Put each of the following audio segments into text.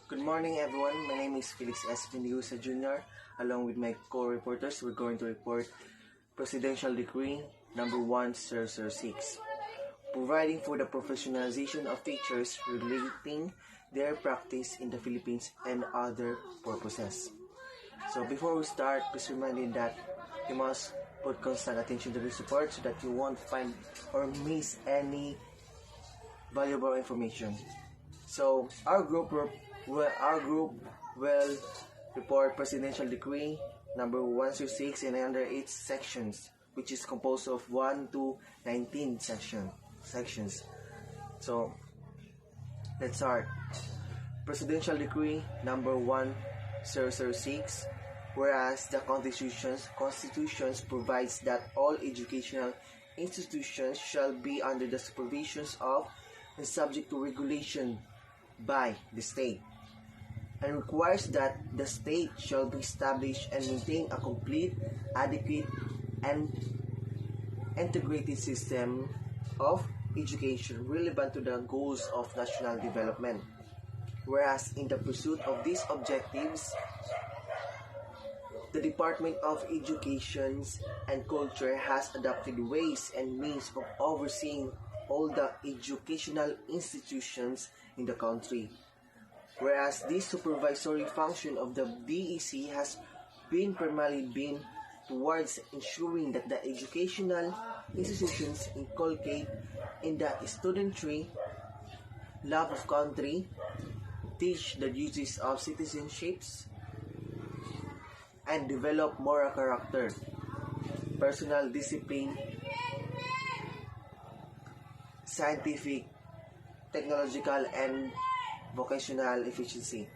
Good morning, everyone. My name is Felix S. Vindiosa Jr. Along with my co-reporters, we're going to report Presidential Decree number 1006, providing for the professionalization of teachers regulating their practice in the Philippines and other purposes. So before we start, please remind you that you must put constant attention to this report so that you won't find or miss any valuable information. So our group will report Presidential Decree number 106 and under 8 sections, which is composed of 1 to 19 sections. So let's start. Presidential Decree number 1006. Whereas the Constitution provides that all educational institutions shall be under the supervisions of and subject to regulation by the state, and requires that the state shall be established and maintain a complete, adequate, and integrated system of education relevant to the goals of national development. Whereas in the pursuit of these objectives, the Department of Education and Culture has adopted ways and means of overseeing all the educational institutions in the country. Whereas this supervisory function of the DEC has primarily been towards ensuring that the educational institutions inculcate in the studentry love of country, teach the duties of citizenships, and develop moral character, personal discipline, scientific, technological, and vocational efficiency.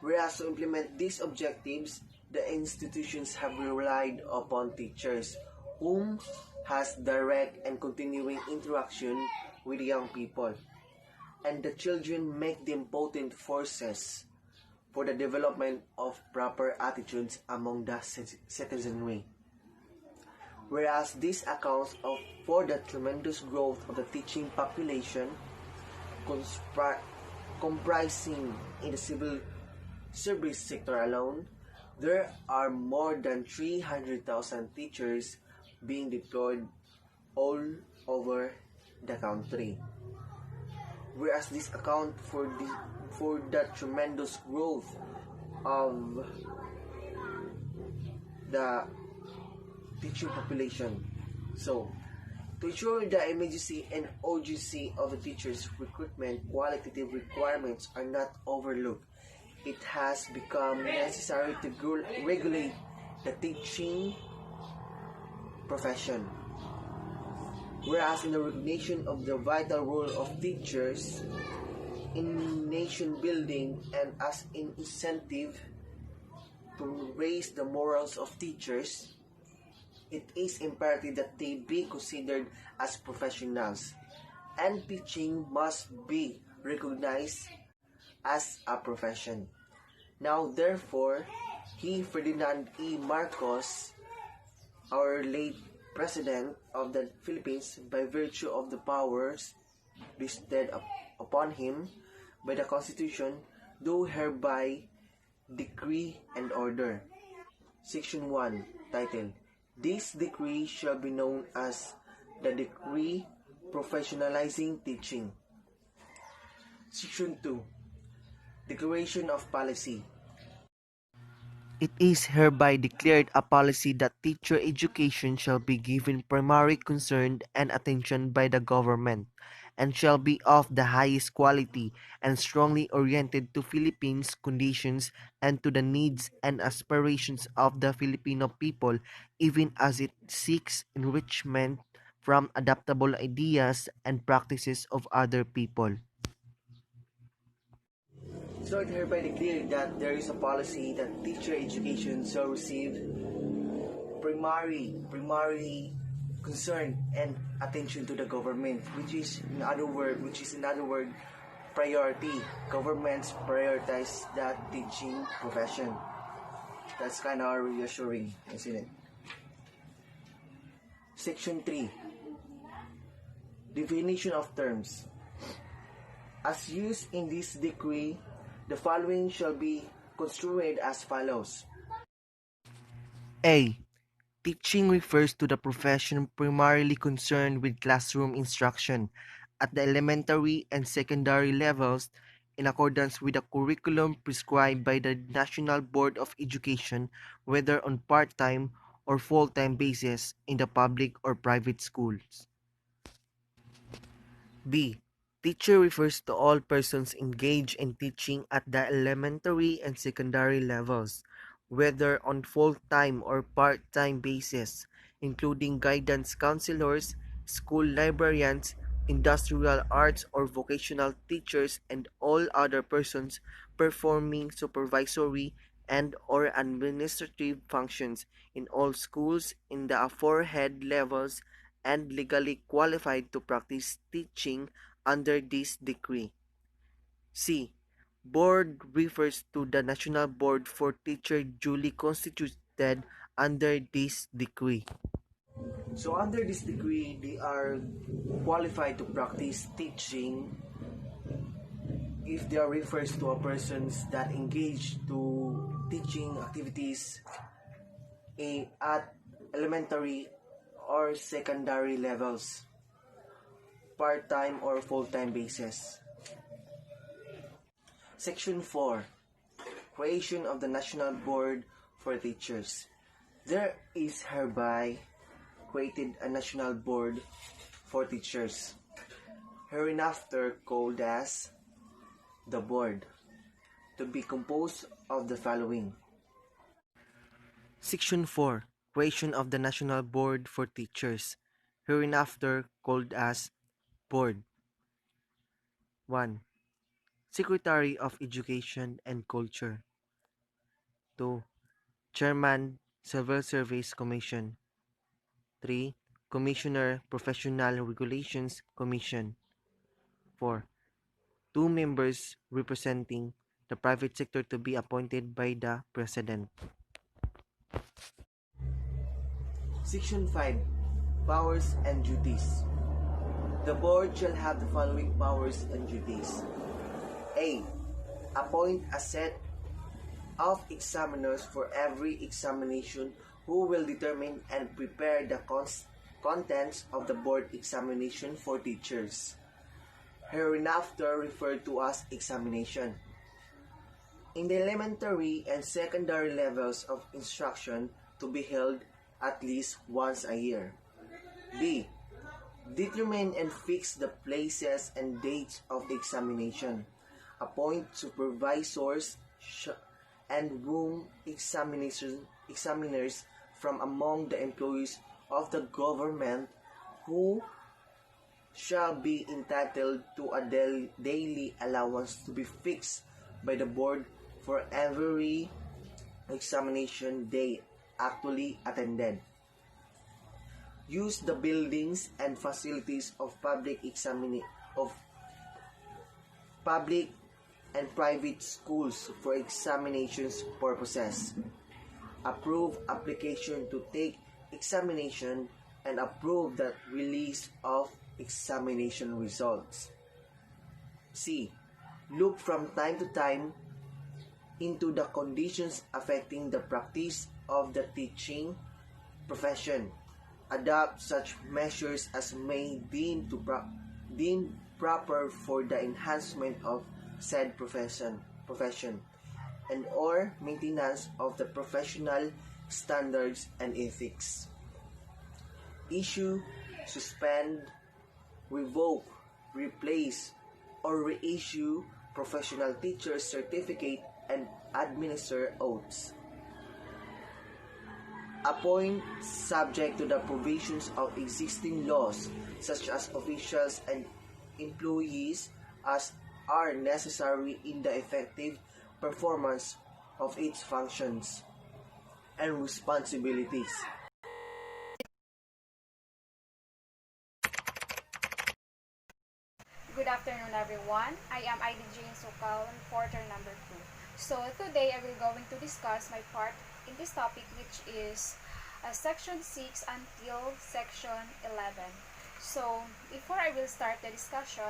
Whereas to implement these objectives, the institutions have relied upon teachers, whom has direct and continuing interaction with young people, and the children make them potent forces for the development of proper attitudes among the citizenry. Whereas this accounts for the tremendous growth of the teaching population, comprising in the civil service sector alone, there are more than 300,000 teachers being deployed all over the country. Whereas this accounts for the tremendous growth of the teaching population. So, to ensure the immediacy and urgency of the teachers' recruitment, qualitative requirements are not overlooked. It has become necessary to regulate the teaching profession. Whereas in the recognition of the vital role of teachers in nation building and as an incentive to raise the morals of teachers, it is imperative that they be considered as professionals, and teaching must be recognized as a profession. Now, therefore, Ferdinand E. Marcos, our late President of the Philippines, by virtue of the powers vested upon him by the Constitution, do hereby decree and order. Section 1, titled, This decree shall be known as the Decree Professionalizing Teaching. Section 2, Declaration of Policy. It is hereby declared a policy that teacher education shall be given primary concern and attention by the government, and shall be of the highest quality and strongly oriented to Philippines conditions and to the needs and aspirations of the Filipino people, even as it seeks enrichment from adaptable ideas and practices of other people. So it hereby declared that there is a policy that teacher education shall receive primary concern and attention to the government, which is in other word priority. Governments prioritize that teaching profession. That's kind of reassuring, isn't it? Section 3, Definition of terms. As used in this decree, the following shall be construed as follows. A. Teaching refers to the profession primarily concerned with classroom instruction at the elementary and secondary levels in accordance with the curriculum prescribed by the National Board of Education, whether on part-time or full-time basis in the public or private schools. B. Teacher refers to all persons engaged in teaching at the elementary and secondary levels, whether on full-time or part-time basis, including guidance counselors, school librarians, industrial arts or vocational teachers, and all other persons performing supervisory and/or administrative functions in all schools in the aforehead levels and legally qualified to practice teaching under this decree. C. Board refers to the National Board for Teachers duly constituted under this decree. So under this decree, they are qualified to practice teaching if they are refers to a persons that engage to teaching activities at elementary or secondary levels, part-time or full-time basis. Section 4. Creation of the National Board for Teachers. There is hereby created a National Board for Teachers, hereinafter called as the Board, to be composed of the following. Section 4. Creation of the National Board for Teachers, hereinafter called as Board. 1. Secretary of Education and Culture. 2. Chairman, Civil Service Commission. 3. Commissioner, Professional Regulations Commission. 4. 2 members representing the private sector to be appointed by the President. Section 5. Powers and Duties. The Board shall have the following powers and duties. A. Appoint a set of examiners for every examination who will determine and prepare the contents of the board examination for teachers, hereinafter referred to as examination. In the elementary and secondary levels of instruction to be held at least once a year. B. Determine and fix the places and dates of the examination. Appoint supervisors and room examiners from among the employees of the government who shall be entitled to a daily allowance to be fixed by the board for every examination they actually attended. Use the buildings and facilities of public and private schools for examinations purposes. Approve application to take examination and approve the release of examination results. C. Look from time to time into the conditions affecting the practice of the teaching profession. Adopt such measures as may deem proper for the enhancement of said profession and or maintenance of the professional standards and ethics. Issue, suspend, revoke, replace, or reissue professional teachers' certificate and administer oaths. Appoint subject to the provisions of existing laws such as officials and employees as are necessary in the effective performance of its functions and responsibilities. Good afternoon, everyone. I am ID Jane Sokal, reporter number 2. So today I will going to discuss my part in this topic, which is section 6 until section 11. So, before I will start the discussion,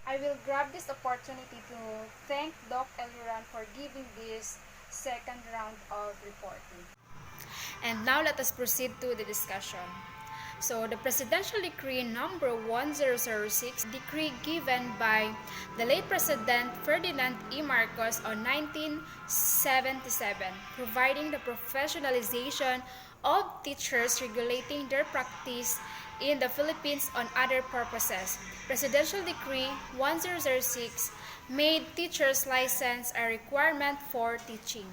I will grab this opportunity to thank Doc Eliran for giving this second round of reporting. And now let us proceed to the discussion. So, the Presidential Decree number 1006, decree given by the late President Ferdinand E. Marcos on 1977, providing the professionalization of teachers, regulating their practice in the Philippines on other purposes. Presidential Decree 1006 made teachers' license a requirement for teaching.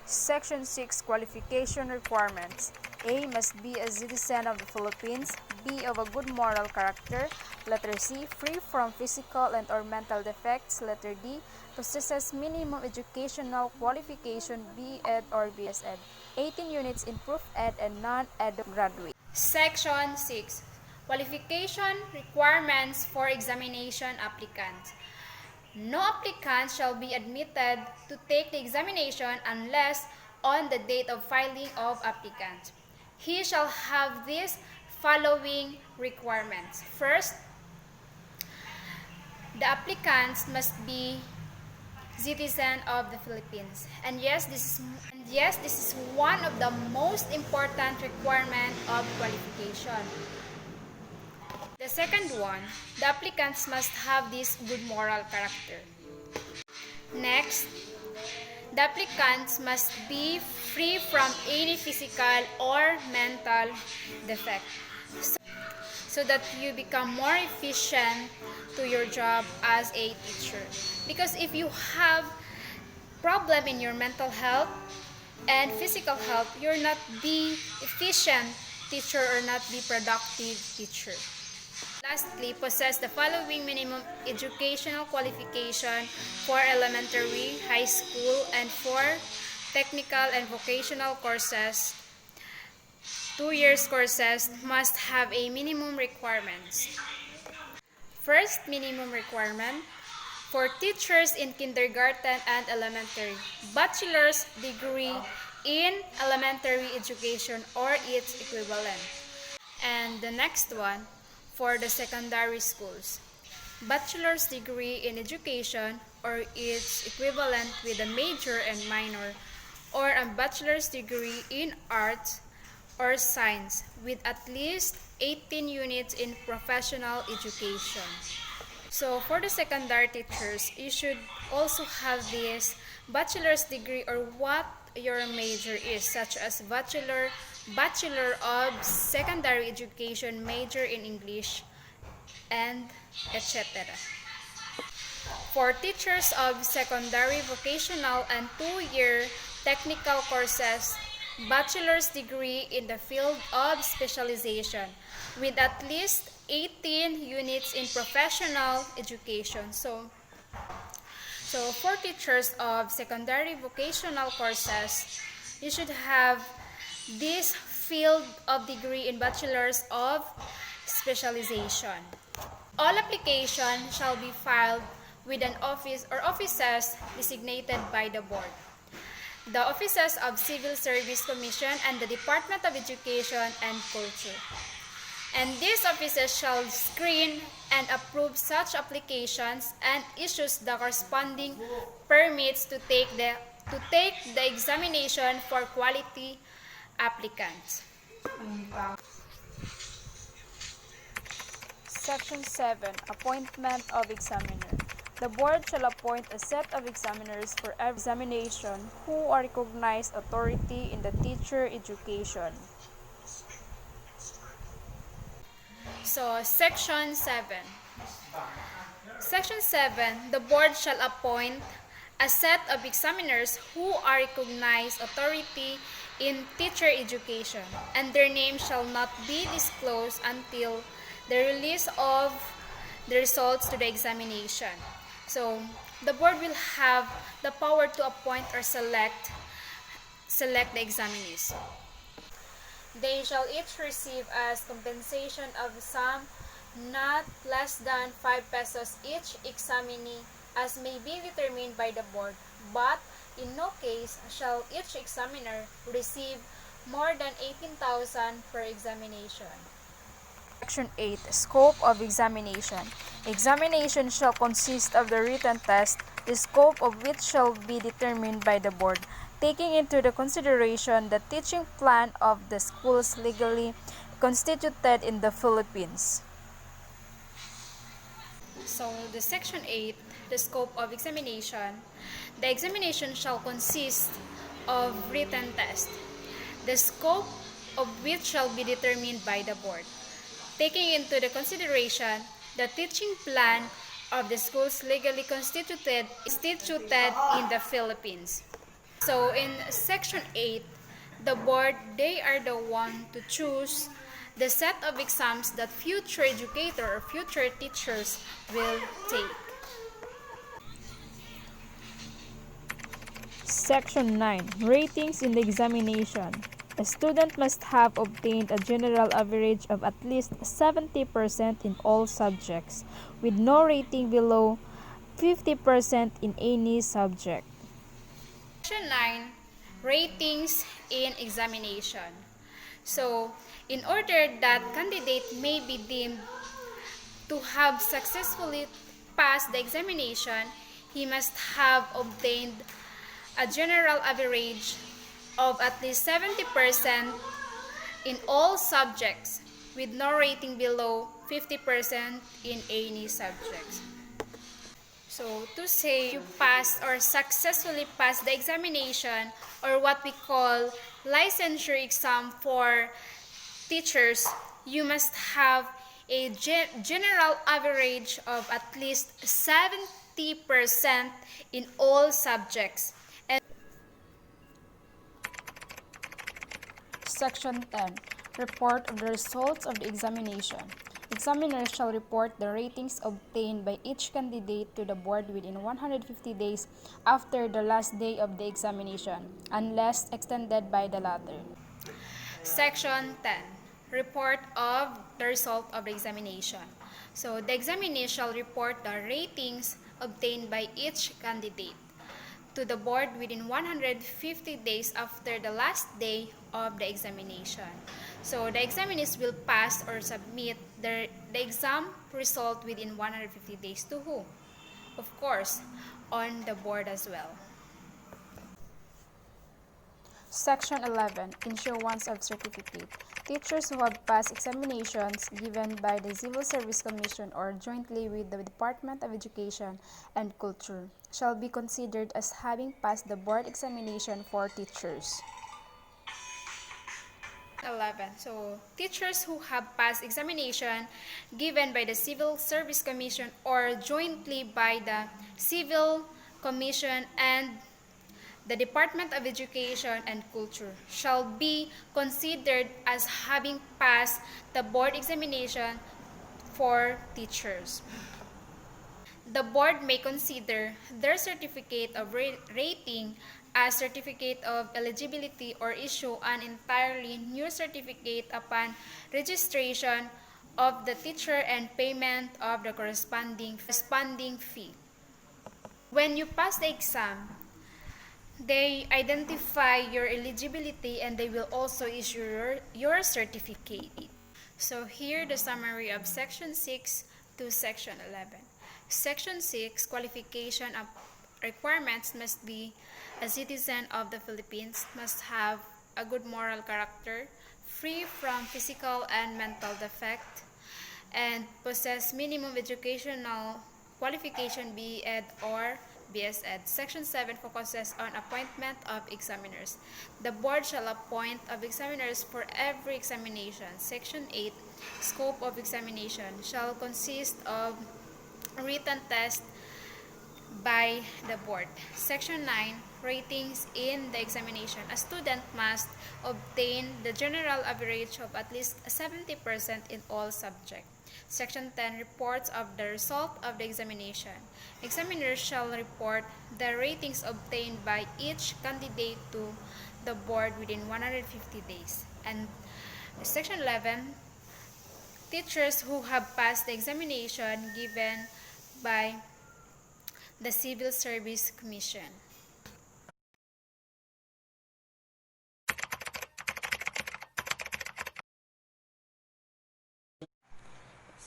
Section 6 Qualification Requirements. A. Must be a citizen of the Philippines. B. Of a good moral character. Letter C. Free from physical and or mental defects. Letter D. Possesses minimum educational qualification B.Ed or BSEd. 18 units in Proof Ed and Non-Ed graduate. Section 6 Qualification Requirements for Examination Applicants. No applicant shall be admitted to take the examination unless on the date of filing of applicant. He shall have these following requirements. First, the applicants must be citizen of the Philippines. And yes, this is one of the most important requirement of qualification. The second one, the applicants must have this good moral character. Next, the applicants must be free from any physical or mental defect so that you become more efficient to your job as a teacher. Because if you have problem in your mental health and physical health, you're not the efficient teacher or not the productive teacher. Lastly, possess the following minimum educational qualification for elementary, high school, and for technical and vocational courses. 2 years courses must have a minimum requirements. First minimum requirement for teachers in kindergarten and elementary, bachelor's degree in elementary education or its equivalent. And the next one, for the secondary schools, bachelor's degree in education or its equivalent with a major and minor, or a bachelor's degree in arts or science with at least 18 units in professional education. So for the secondary teachers, you should also have this bachelor's degree or what your major is, such as Bachelor of Secondary Education, major in English, and etc. For teachers of secondary vocational and 2-year technical courses, bachelor's degree in the field of specialization with at least 18 units in professional education. So for teachers of secondary vocational courses, you should have this field of degree in bachelor's of specialization. All applications shall be filed with an office or offices designated by the board. The offices of Civil Service Commission and the Department of Education and Culture. And these offices shall screen and approve such applications and issues the corresponding permits to take the examination for quality applicants. Section 7. Appointment of Examiner. The board shall appoint a set of examiners for every examination who are recognized authority in the teacher education. So, Section 7. Section 7. The board shall appoint a set of examiners who are recognized authority in teacher education, and their names shall not be disclosed until the release of the results to the examination. So, the board will have the power to appoint or select the examinees. They shall each receive as compensation of sum not less than 5 pesos each examinee as may be determined by the board, but in no case shall each examiner receive more than 18,000 per examination. Section 8. Scope of examination. Examination shall consist of the written test, the scope of which shall be determined by the board, taking into the consideration the teaching plan of the schools legally constituted in the Philippines. So, the Section 8, the scope of examination. The examination shall consist of written test, the scope of which shall be determined by the board, taking into the consideration the teaching plan of the schools legally constituted in the Philippines. So in section 8, the board, they are the one to choose the set of exams that future educator or future teachers will take. Section 9. Ratings in the examination. A student must have obtained a general average of at least 70% in all subjects, with no rating below 50% in any subject. Section 9. Ratings in examination. So, in order that candidate may be deemed to have successfully passed the examination, he must have obtained a general average of at least 70% in all subjects with no rating below 50% in any subjects. So to say you passed or successfully passed the examination or what we call licensure exam for teachers, you must have a general average of at least 70% in all subjects. And Section 10. Report of the results of the examination. Examiners shall report the ratings obtained by each candidate to the board within 150 days after the last day of the examination, unless extended by the latter. Section 10. Report of the result of the examination. So, the examiner shall report the ratings obtained by each candidate to the board within 150 days after the last day of the examination. So, the examiners will pass or submit the exam result within 150 days to who? Of course, on the board as well. Section 11. Issuance of certificate. Teachers who have passed examinations given by the Civil Service Commission or jointly with the Department of Education and Culture shall be considered as having passed the board examination for teachers. 11. So, teachers who have passed examination given by the Civil Service Commission or jointly by the Civil Commission and the Department of Education and Culture shall be considered as having passed the board examination for teachers. The board may consider their certificate of rating as certificate of eligibility or issue an entirely new certificate upon registration of the teacher and payment of the corresponding fee. When you pass the exam, they identify your eligibility and they will also issue your certificate. So here the summary of Section 6 to Section 11. Section 6, qualification of requirements must be a citizen of the Philippines, must have a good moral character, free from physical and mental defect, and possess minimum educational qualification B.Ed or BS.Ed. Section 7 focuses on appointment of examiners. The board shall appoint of examiners for every examination. Section 8, scope of examination shall consist of written test by the board. Section 9, ratings in the examination. A student must obtain the general average of at least 70% in all subjects. Section 10, reports of the result of the examination. Examiners shall report the ratings obtained by each candidate to the board within 150 days. And Section 11, teachers who have passed the examination given by the Civil Service Commission.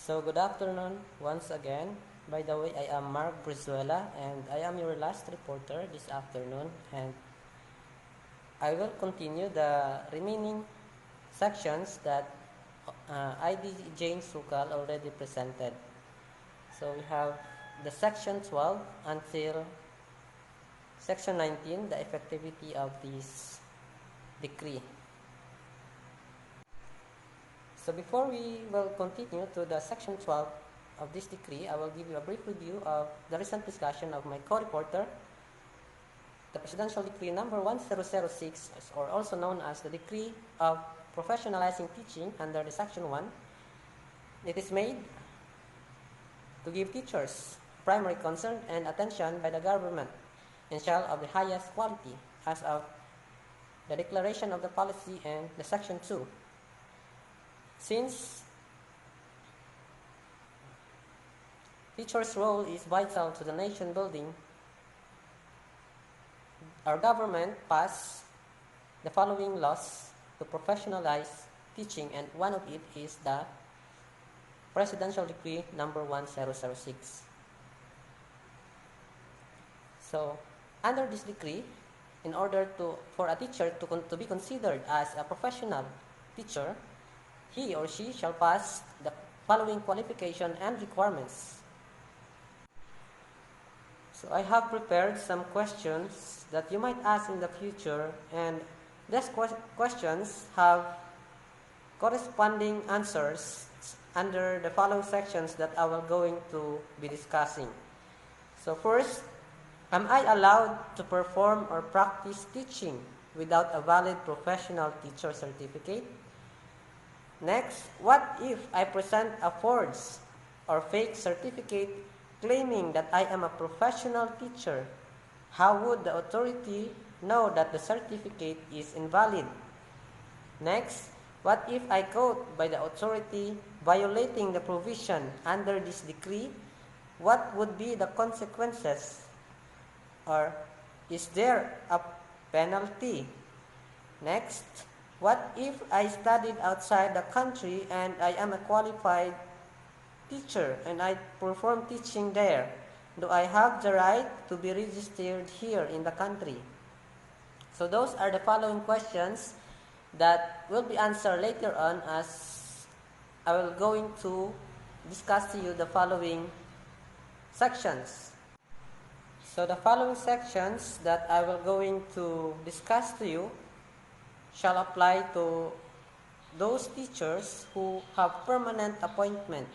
So good afternoon once again. By the way, I am Mark Brizuela and I am your last reporter this afternoon, and I will continue the remaining sections that ID Jane Sukal already presented. So we have the section 12 until section 19, the effectivity of this decree. So before we will continue to the section 12 of this decree, I will give you a brief review of the recent discussion of my co-reporter, the Presidential Decree number 1006, or also known as the Decree of Professionalizing Teaching under the Section 1. It is made to give teachers primary concern and attention by the government and shall of the highest quality as of the declaration of the policy and the Section 2. Since teachers' role is vital to the nation building, our government passed the following laws to professionalize teaching, and one of it is the Presidential Decree number 1006. So, under this decree, in order for a teacher to be considered as a professional teacher, he or she shall pass the following qualification and requirements. So I have prepared some questions that you might ask in the future, and these questions have corresponding answers under the following sections that I will going to be discussing. So first, am I allowed to perform or practice teaching without a valid professional teacher certificate? Next, what if I present a forged or fake certificate claiming that I am a professional teacher? How would the authority know that the certificate is invalid? Next, what if I caught by the authority violating the provision under this decree? What would be the consequences? Or is there a penalty? Next, what if I studied outside the country and I am a qualified teacher and I perform teaching there? Do I have the right to be registered here in the country? So those are the following questions that will be answered later on, as I will going to discuss to you the following sections. So the following sections that I will going to discuss to you shall apply to those teachers who have permanent appointment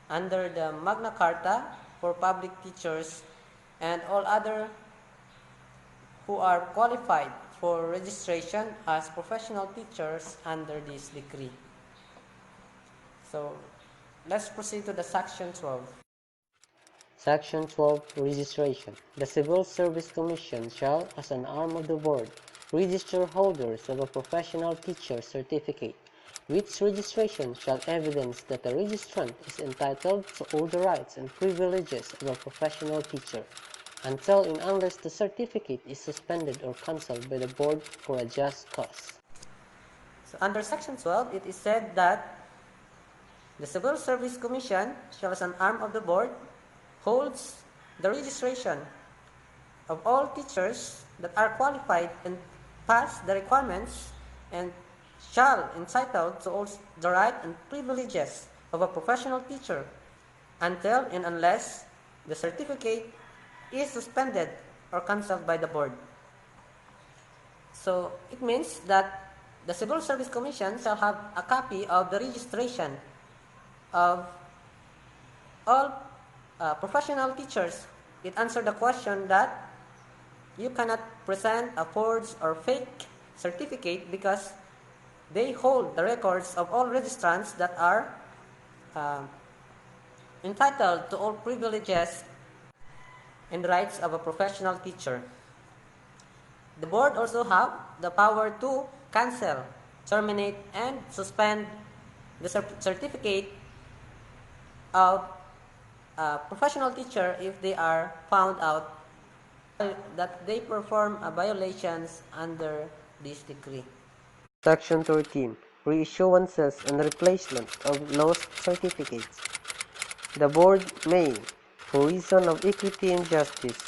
under the Magna Carta for public teachers and all other who are qualified for registration as professional teachers under this decree. So let's proceed to the section 12. Section 12, Registration. The Civil Service Commission shall, as an arm of the board, register holders of a professional teacher certificate, which registration shall evidence that the registrant is entitled to all the rights and privileges of a professional teacher, until and unless the certificate is suspended or cancelled by the board for a just cause. So under Section 12, it is said that the Civil Service Commission shall, as an arm of the board, holds the registration of all teachers that are qualified and pass the requirements and shall entitled to all the right and privileges of a professional teacher until and unless the certificate is suspended or cancelled by the board. So it means that the Civil Service Commission shall have a copy of the registration of all professional teachers. It answered the question that you cannot present a forged or fake certificate because they hold the records of all registrants that are entitled to all privileges and rights of a professional teacher. The board also have the power to cancel, terminate, and suspend the certificate of a professional teacher if they are found out that they perform violations under this decree. Section 13. Reissuances and replacement of lost certificates. The board may, for reason of equity and justice,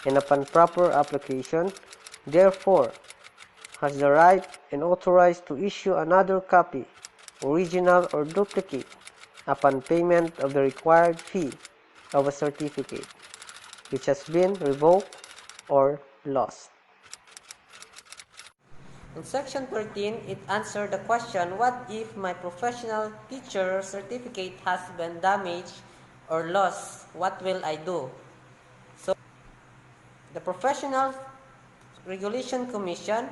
and upon proper application, therefore, has the right and authorized to issue another copy, original or duplicate, upon payment of the required fee of a certificate, which has been revoked or lost. In section 13, it answered the question, what if my professional teacher certificate has been damaged or lost? What will I do? So, the Professional Regulation Commission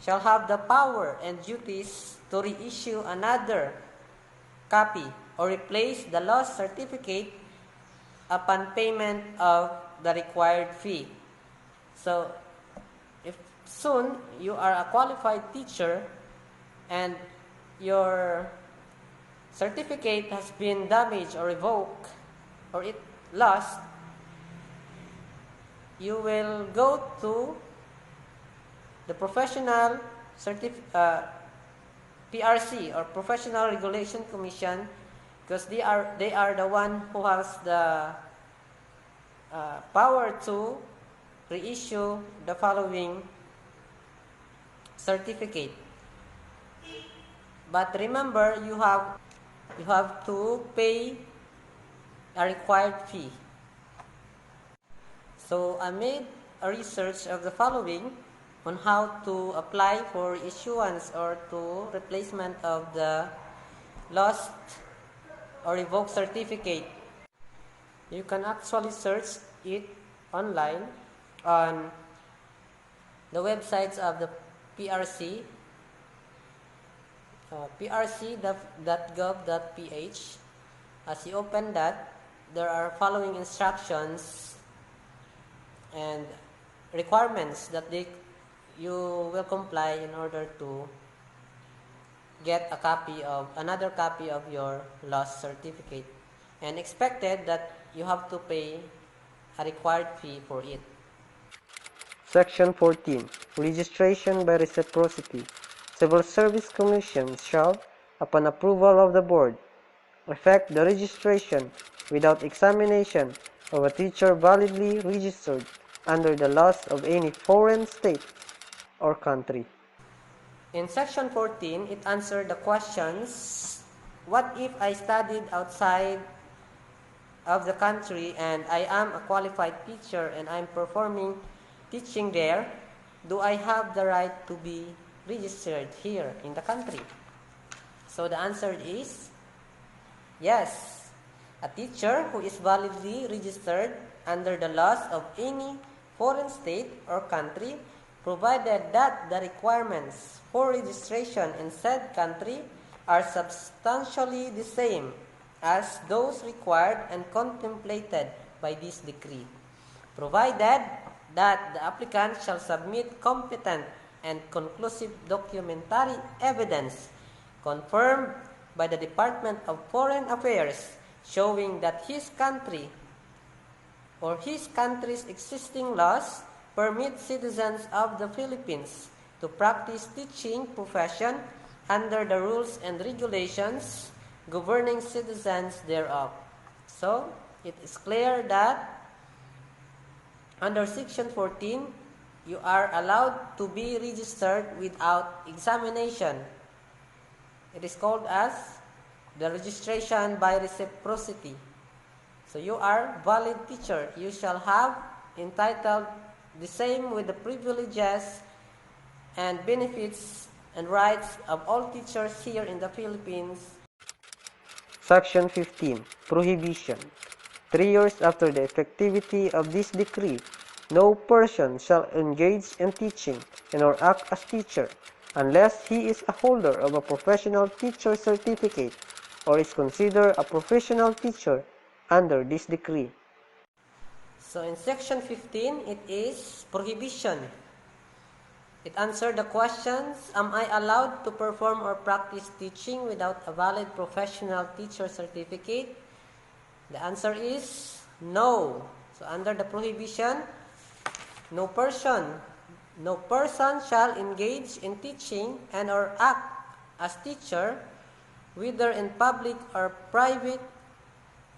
shall have the power and duties to reissue another copy or replace the lost certificate upon payment of the required fee. So, if soon you are a qualified teacher and your certificate has been damaged or revoked or it lost, you will go to the professional PRC or Professional Regulation Commission, because they are the one who has the power to reissue the following certificate. But remember, you have to pay a required fee. So I made a research of the following on how to apply for issuance or to replacement of the lost or revoked certificate. You can actually search it online on the websites of the PRC, prc.gov.ph. As you open that, there are following instructions and requirements that you will comply in order to get another copy of your lost certificate, and expected that you have to pay a required fee for it. Section 14. Registration by reciprocity. Civil Service Commission shall, upon approval of the board, effect the registration without examination of a teacher validly registered under the laws of any foreign state or country. In section 14, it answered the questions, what if I studied outside of the country and I am a qualified teacher and I'm performing teaching there? Do I have the right to be registered here in the country? So the answer is yes. A teacher who is validly registered under the laws of any foreign state or country, provided that the requirements for registration in said country are substantially the same as those required and contemplated by this decree, provided that the applicant shall submit competent and conclusive documentary evidence confirmed by the Department of Foreign Affairs showing that his country or his country's existing laws permit citizens of the Philippines to practice teaching profession under the rules and regulations governing citizens thereof. So, it is clear that under Section 14, you are allowed to be registered without examination. It is called as the registration by reciprocity. So you are valid teacher. You shall have entitled the same with the privileges and benefits and rights of all teachers here in the Philippines. Section 15. Prohibition. 3 years after the effectivity of this decree, no person shall engage in teaching and or act as teacher unless he is a holder of a professional teacher certificate or is considered a professional teacher under this decree. So in section 15, it is prohibition. It answered the questions, am I allowed to perform or practice teaching without a valid professional teacher certificate? The answer is no. So under the prohibition, no person shall engage in teaching and or act as teacher, whether in public or private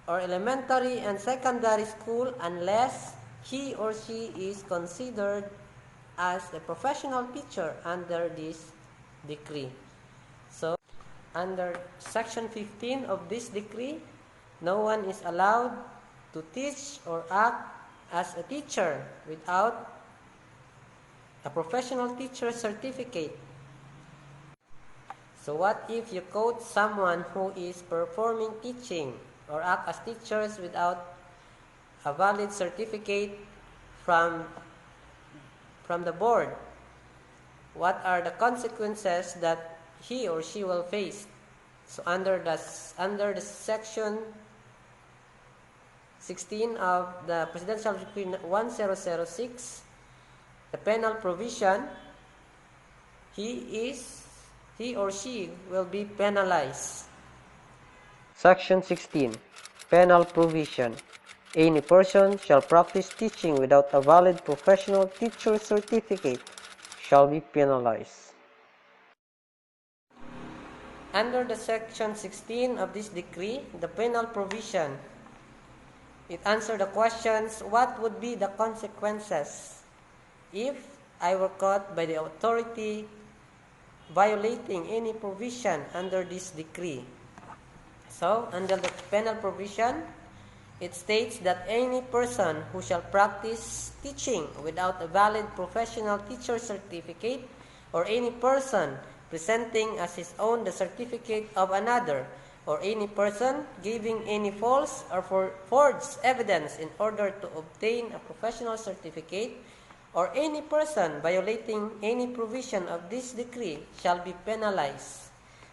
or elementary and secondary school unless he or she is considered as a professional teacher under this decree. So, under Section 15 of this decree, no one is allowed to teach or act as a teacher without a professional teacher certificate. So what if you quote someone who is performing teaching or act as teachers without a valid certificate from the board? What are the consequences that he or she will face? So under the Section 16 of the Presidential Decree 1006, the penal provision, he or she will be penalized. Section 16. Penal provision. Any person shall practice teaching without a valid professional teacher certificate shall be penalized. Under the Section 16 of this decree, the penal provision, it answers the questions, what would be the consequences if I were caught by the authority violating any provision under this decree? So, under the penal provision, it states that any person who shall practice teaching without a valid professional teacher certificate, or any person presenting as his own the certificate of another, or any person giving any false or forged evidence in order to obtain a professional certificate, or any person violating any provision of this decree shall be penalized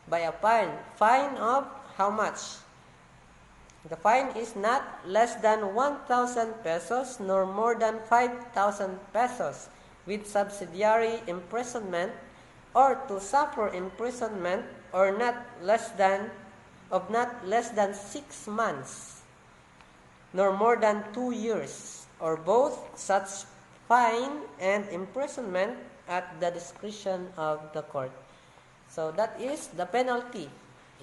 by a fine of how much? The fine is not less than 1,000 pesos nor more than 5,000 pesos with subsidiary imprisonment, or to suffer imprisonment or not less than 6 months nor more than 2 years, or both such fine and imprisonment at the discretion of the court. So that is the penalty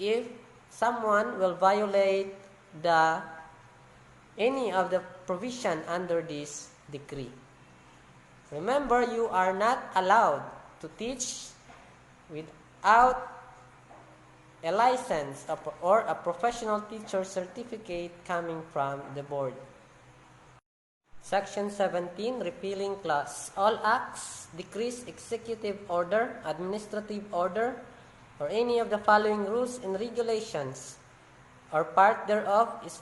if someone will violate any of the provision under this decree. Remember, you are not allowed to teach without a license or a professional teacher certificate coming from the board. Section 17, repealing clause. All acts, decrees, executive order, administrative order, or any of the following rules and regulations or part thereof is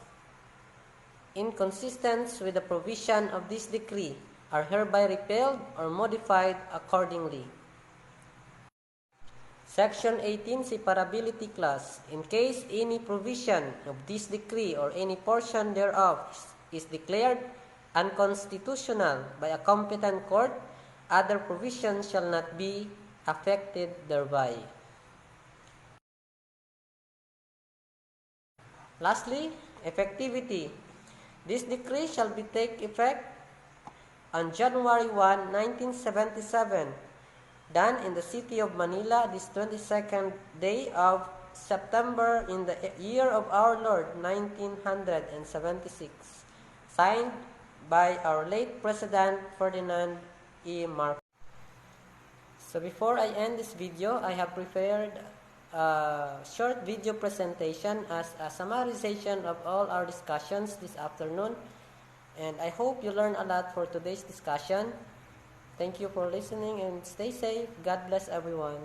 inconsistent with the provision of this decree are hereby repealed or modified accordingly. Section 18, separability clause. In case any provision of this decree or any portion thereof is declared unconstitutional by a competent court, other provisions shall not be affected thereby. Lastly, effectivity. This decree shall take effect on January 1, 1977, done in the city of Manila this 22nd day of September in the year of our Lord 1976, signed by our late President Ferdinand E. Marcos. So before I end this video, I have prepared a short video presentation as a summarization of all our discussions this afternoon, and I hope you learned a lot for today's discussion. Thank you for listening and stay safe. God bless everyone.